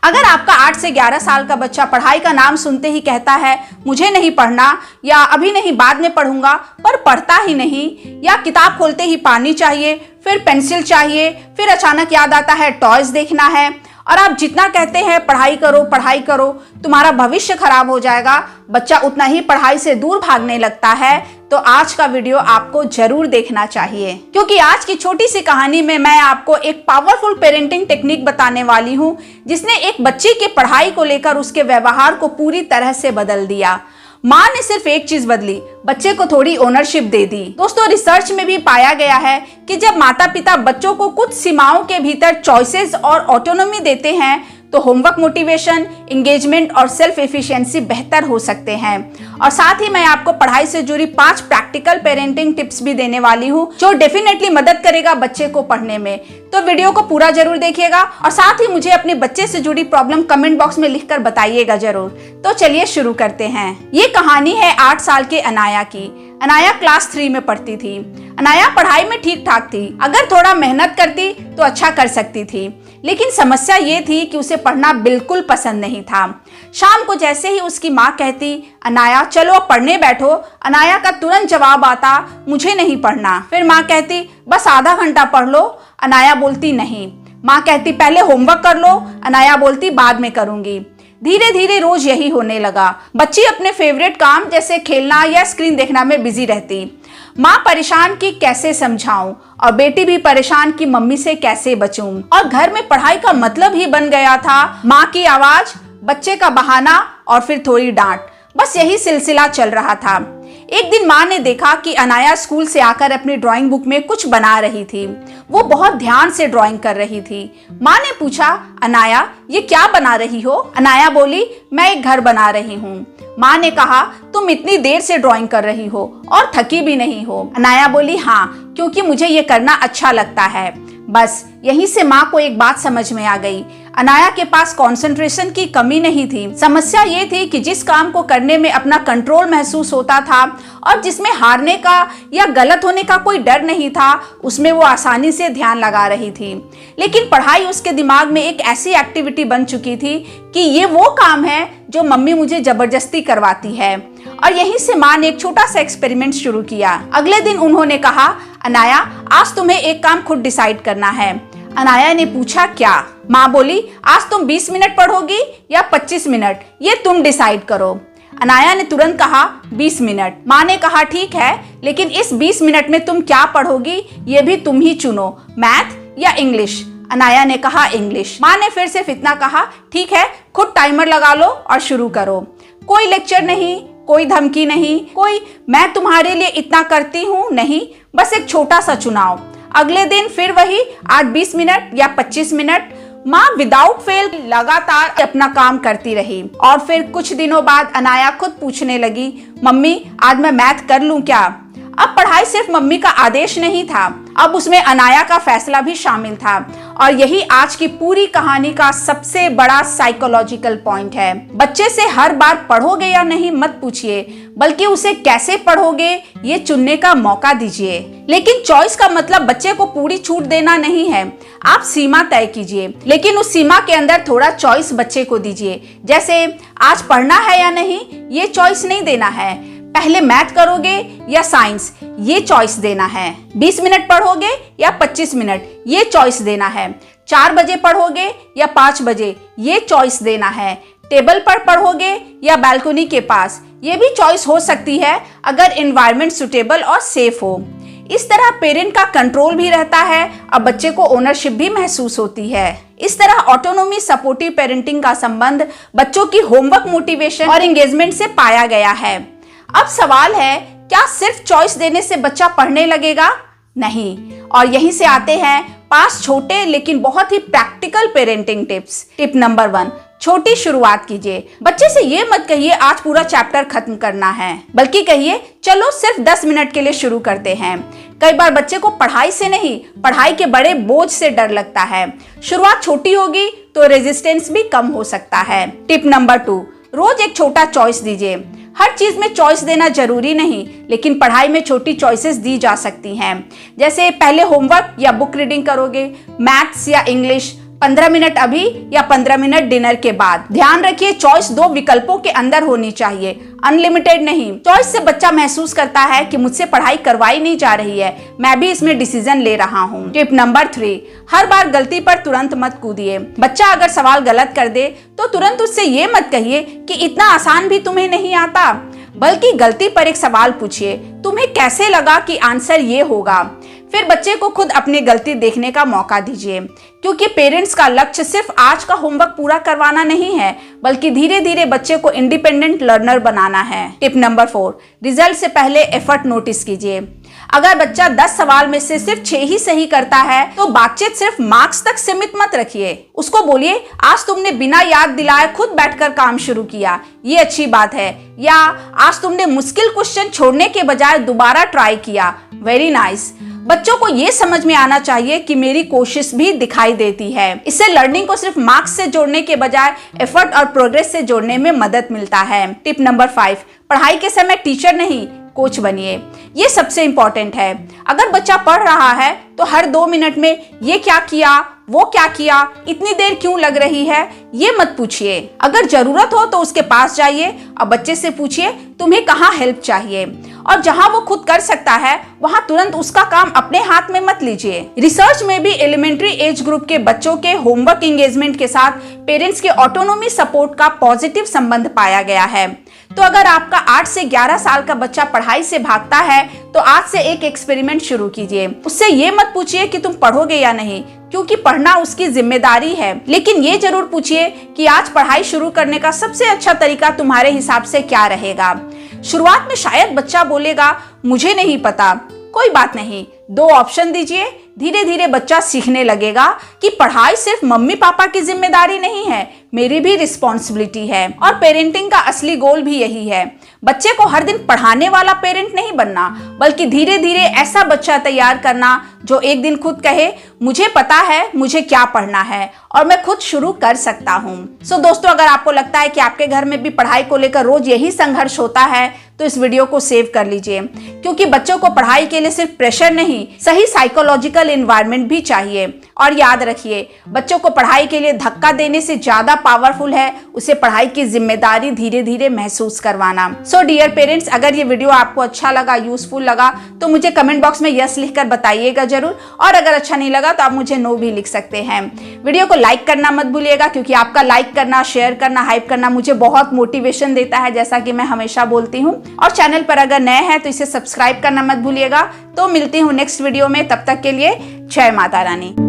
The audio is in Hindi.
अगर आपका 8 से 11 साल का बच्चा पढ़ाई का नाम सुनते ही कहता है मुझे नहीं पढ़ना, या अभी नहीं बाद में पढ़ूंगा, पर पढ़ता ही नहीं, या किताब खोलते ही पानी चाहिए, फिर पेंसिल चाहिए, फिर अचानक याद आता है टॉयज देखना है, और आप जितना कहते हैं पढ़ाई करो, तुम्हारा भविष्य खराब हो जाएगा, बच्चा उतना ही पढ़ाई से दूर भागने लगता है, तो आज का वीडियो आपको जरूर देखना चाहिए। क्योंकि आज की छोटी सी कहानी में मैं आपको एक पावरफुल पेरेंटिंग टेक्निक बताने वाली हूँ, जिसने एक बच्चे की पढ़ाई को लेकर उसके व्यवहार को पूरी तरह से बदल दिया। माँ ने सिर्फ एक चीज बदली, बच्चे को थोड़ी ओनरशिप दे दी। दोस्तों, रिसर्च में भी पाया गया है कि जब माता पिता बच्चों को कुछ सीमाओं के भीतर चॉइसेस और ऑटोनॉमी देते हैं तो होमवर्क मोटिवेशन, एंगेजमेंट और सेल्फ एफिशिएंसी बेहतर हो सकते हैं। और साथ ही मैं आपको पढ़ाई से जुड़ी 5 प्रैक्टिकल पेरेंटिंग टिप्स भी देने वाली हूँ, जो डेफिनेटली मदद करेगा बच्चे को पढ़ने में। तो वीडियो को पूरा जरूर देखिएगा और साथ ही मुझे अपने बच्चे से जुड़ी प्रॉब्लम कमेंट बॉक्स में लिखकर बताइएगा जरूर। तो चलिए शुरू करते हैं। ये कहानी है 8 साल के अनाया की। अनाया क्लास 3 में पढ़ती थी। अनाया पढ़ाई में ठीक ठाक थी, अगर थोड़ा मेहनत करती तो अच्छा कर सकती थी, लेकिन समस्या ये थी कि उसे पढ़ना बिल्कुल पसंद नहीं था। शाम को जैसे ही उसकी माँ कहती अनाया चलो पढ़ने बैठो, अनाया का तुरंत जवाब आता मुझे नहीं पढ़ना। फिर माँ कहती बस आधा घंटा पढ़ लो, अनाया बोलती नहीं। माँ कहती पहले होमवर्क कर लो, अनाया बोलती बाद में करूंगी। धीरे धीरे रोज यही होने लगा। बच्ची अपने फेवरेट काम जैसे खेलना या स्क्रीन देखना में बिजी रहती। माँ परेशान कि कैसे समझाऊं, और बेटी भी परेशान कि मम्मी से कैसे बचूं। और घर में पढ़ाई का मतलब ही बन गया था माँ की आवाज, बच्चे का बहाना और फिर थोड़ी डांट। बस यही सिलसिला चल रहा था। एक दिन माँ ने देखा कि अनाया स्कूल से आकर अपनी ड्राइंग बुक में कुछ बना रही थी। वो बहुत ध्यान से ड्राइंग कर रही थी। माँ ने पूछा अनाया ये क्या बना रही हो? अनाया बोली मैं एक घर बना रही हूँ। माँ ने कहा तुम इतनी देर से ड्राइंग कर रही हो और थकी भी नहीं हो? अनाया बोली हाँ, क्योंकि मुझे ये करना अच्छा लगता है। बस यहीं से माँ को एक बात समझ में आ गई, अनाया के पास कंसंट्रेशन की कमी नहीं थी। समस्या ये थी कि जिस काम को करने में अपना कंट्रोल महसूस होता था और जिसमें हारने का या गलत होने का कोई डर नहीं था, उसमें वो आसानी से ध्यान लगा रही थी। लेकिन पढ़ाई उसके दिमाग में एक ऐसी एक्टिविटी बन चुकी थी कि ये वो काम है जो मम्मी मुझे जबरदस्ती करवाती है। और यहीं से माँ ने एक छोटा सा एक्सपेरिमेंट शुरू किया। अगले दिन उन्होंने कहा अनाया आज तुम्हें एक काम खुद डिसाइड करना है। अनाया ने पूछा क्या? माँ बोली आज तुम 20 मिनट पढ़ोगी या 25 मिनट, ये तुम डिसाइड करो। अनाया ने तुरंत कहा 20 मिनट। माँ ने कहा ठीक है, लेकिन इस 20 मिनट में तुम क्या पढ़ोगी ये भी तुम ही चुनो, मैथ या इंग्लिश। अनाया ने कहा इंग्लिश। माँ ने फिर सिर्फ इतना कहा ठीक है, खुद टाइमर लगा लो और शुरू करो। कोई लेक्चर नहीं, कोई धमकी नहीं, कोई मैं तुम्हारे लिए इतना करती हूँ नहीं, बस एक छोटा सा चुनाव। अगले दिन फिर वही, आज 20 मिनट या 25 मिनट। माँ विदाउट फेल लगातार अपना काम करती रही। और फिर कुछ दिनों बाद अनाया खुद पूछने लगी मम्मी आज मैं मैथ कर लूं क्या? अब पढ़ाई सिर्फ मम्मी का आदेश नहीं था, अब उसमें अनाया का फैसला भी शामिल था। और यही आज की पूरी कहानी का सबसे बड़ा साइकोलॉजिकल पॉइंट है। बच्चे से हर बार पढ़ोगे या नहीं मत पूछिए, बल्कि उसे कैसे पढ़ोगे ये चुनने का मौका दीजिए। लेकिन चॉइस का मतलब बच्चे को पूरी छूट देना नहीं है। आप सीमा तय कीजिए, लेकिन उस सीमा के अंदर थोड़ा चॉइस बच्चे को दीजिए। जैसे आज पढ़ना है या नहीं ये चॉइस नहीं देना है, पहले मैथ करोगे या साइंस ये चॉइस देना है, 20 मिनट पढ़ोगे या 25 मिनट ये चॉइस देना है, 4 बजे पढ़ोगे या 5 बजे ये चॉइस देना है, टेबल पर पढ़ोगे या बालकनी के पास ये भी चॉइस हो सकती है अगर एनवायरनमेंट सुटेबल और सेफ हो। इस तरह पेरेंट का कंट्रोल भी रहता है और बच्चे को ओनरशिप भी महसूस होती है। इस तरह ऑटोनॉमी सपोर्टिव पेरेंटिंग का संबंध बच्चों की होमवर्क मोटिवेशन और एंगेजमेंट से पाया गया है। अब सवाल है क्या सिर्फ चॉइस देने से बच्चा पढ़ने लगेगा? नहीं। और यहीं से आते हैं 5 छोटे लेकिन बहुत ही practical parenting tips. Tip number 1, छोटी शुरुआत कीजिए। बच्चे से ये मत कहिए आज पूरा चैप्टर खत्म करना है, बल्कि कहिए चलो सिर्फ 10 मिनट के लिए शुरू करते हैं। कई बार बच्चे को पढ़ाई से नहीं, पढ़ाई के बड़े बोझ से डर लगता है। शुरुआत छोटी होगी तो रेजिस्टेंस भी कम हो सकता है। टिप नंबर 2, रोज एक छोटा चॉइस दीजिए। हर चीज में चॉइस देना जरूरी नहीं, लेकिन पढ़ाई में छोटी चॉइसेस दी जा सकती हैं। जैसे पहले होमवर्क या बुक रीडिंग करोगे, मैथ्स या इंग्लिश, 15 मिनट अभी या 15 मिनट डिनर के बाद। ध्यान रखिए चॉइस 2 विकल्पों के अंदर होनी चाहिए, अनलिमिटेड नहीं। चॉइस से बच्चा महसूस करता है कि मुझसे पढ़ाई करवाई नहीं जा रही है, मैं भी इसमें डिसीजन ले रहा हूँ। टिप नंबर 3, हर बार गलती पर तुरंत मत कूदिए। बच्चा अगर सवाल गलत कर दे तो तुरंत उससे ये मत कहिए कि इतना आसान भी तुम्हें नहीं आता, बल्कि गलती पर एक सवाल पूछिए, तुम्हें कैसे लगा कि आंसर ये होगा। फिर बच्चे को खुद अपनी गलती देखने का मौका दीजिए, क्योंकि पेरेंट्स का लक्ष्य सिर्फ आज का होमवर्क पूरा करवाना नहीं है, बल्कि धीरे धीरे बच्चे को इंडिपेंडेंट लर्नर बनाना है। टिप नंबर 4, रिजल्ट से पहले एफर्ट नोटिस कीजिए। अगर बच्चा 10 सवाल में से सिर्फ 6 ही सही करता है तो बातचीत सिर्फ मार्क्स तक सीमित मत रखिए। उसको बोलिए, आज तुमने बिना याद दिलाए खुद बैठकर काम शुरू किया, ये अच्छी बात है। या आज तुमने मुश्किल क्वेश्चन छोड़ने के बजाय दोबारा ट्राई किया, वेरी नाइस। बच्चों को ये समझ में आना चाहिए कि मेरी कोशिश भी दिखाई देती है। इससे लर्निंग को सिर्फ मार्क्स से जोड़ने के बजाय एफर्ट और प्रोग्रेस से जोड़ने में मदद मिलता है। टिप नंबर 5, पढ़ाई के समय टीचर नहीं कोच बनिए। ये सबसे इंपॉर्टेंट है। अगर बच्चा पढ़ रहा है तो हर 2 मिनट में ये क्या किया, वो क्या किया, इतनी देर क्यों लग रही है, ये मत पूछिए। अगर जरूरत हो तो उसके पास जाइए और बच्चे से पूछिए तुम्हें कहाँ हेल्प चाहिए, और जहां वो खुद कर सकता है वहां तुरंत उसका काम अपने हाथ में मत लीजिए। रिसर्च में भी एलिमेंट्री एज ग्रुप के बच्चों के होमवर्क एंगेजमेंट के साथ पेरेंट्स के ऑटोनोमी सपोर्ट का पॉजिटिव संबंध पाया गया है। तो अगर आपका 8 से 11 साल का बच्चा पढ़ाई से भागता है तो आज से एक एक्सपेरिमेंट शुरू कीजिए। उससे ये मत पूछिए कि तुम पढ़ोगे या नहीं, क्योंकि पढ़ना उसकी जिम्मेदारी है, लेकिन ये जरूर पूछिए कि आज पढ़ाई शुरू करने का सबसे अच्छा तरीका तुम्हारे हिसाब से क्या रहेगा। शुरुआत में शायद बच्चा बोलेगा मुझे नहीं पता, कोई बात नहीं, 2 ऑप्शन दीजिए। धीरे धीरे बच्चा सीखने लगेगा कि पढ़ाई सिर्फ मम्मी पापा की जिम्मेदारी नहीं है, मेरी भी रिस्पॉन्सिबिलिटी है। और पेरेंटिंग का असली गोल भी यही है, बच्चे को हर दिन पढ़ाने वाला पेरेंट नहीं बनना, बल्कि धीरे धीरे ऐसा बच्चा तैयार करना जो एक दिन खुद कहे मुझे पता है मुझे क्या पढ़ना है और मैं खुद शुरू कर सकता हूँ। सो दोस्तों, अगर आपको लगता है कि आपके घर में भी पढ़ाई को लेकर रोज यही संघर्ष होता है तो इस वीडियो को सेव कर लीजिए, क्योंकि बच्चों को पढ़ाई के लिए सिर्फ प्रेशर नहीं, सही साइकोलॉजिकल एनवायरनमेंट भी चाहिए। और याद रखिए, बच्चों को पढ़ाई के लिए धक्का देने से ज्यादा पावरफुल है उसे पढ़ाई की जिम्मेदारी धीरे धीरे महसूस करवाना। सो डियर पेरेंट्स, अगर ये वीडियो आपको अच्छा लगा, यूजफुल लगा, तो मुझे कमेंट बॉक्स में यस लिखकर बताइएगा जरूर, और अगर अच्छा नहीं लगा तो आप मुझे नो भी लिख सकते हैं। वीडियो को लाइक करना मत भूलिएगा, क्योंकि आपका लाइक करना, शेयर करना, हाइप करना मुझे बहुत मोटिवेशन देता है, जैसा कि मैं हमेशा बोलती हूँ। और चैनल पर अगर नए हैं तो इसे सब्सक्राइब करना मत भूलिएगा। तो मिलती हूँ नेक्स्ट वीडियो में, तब तक के लिए जय माता रानी।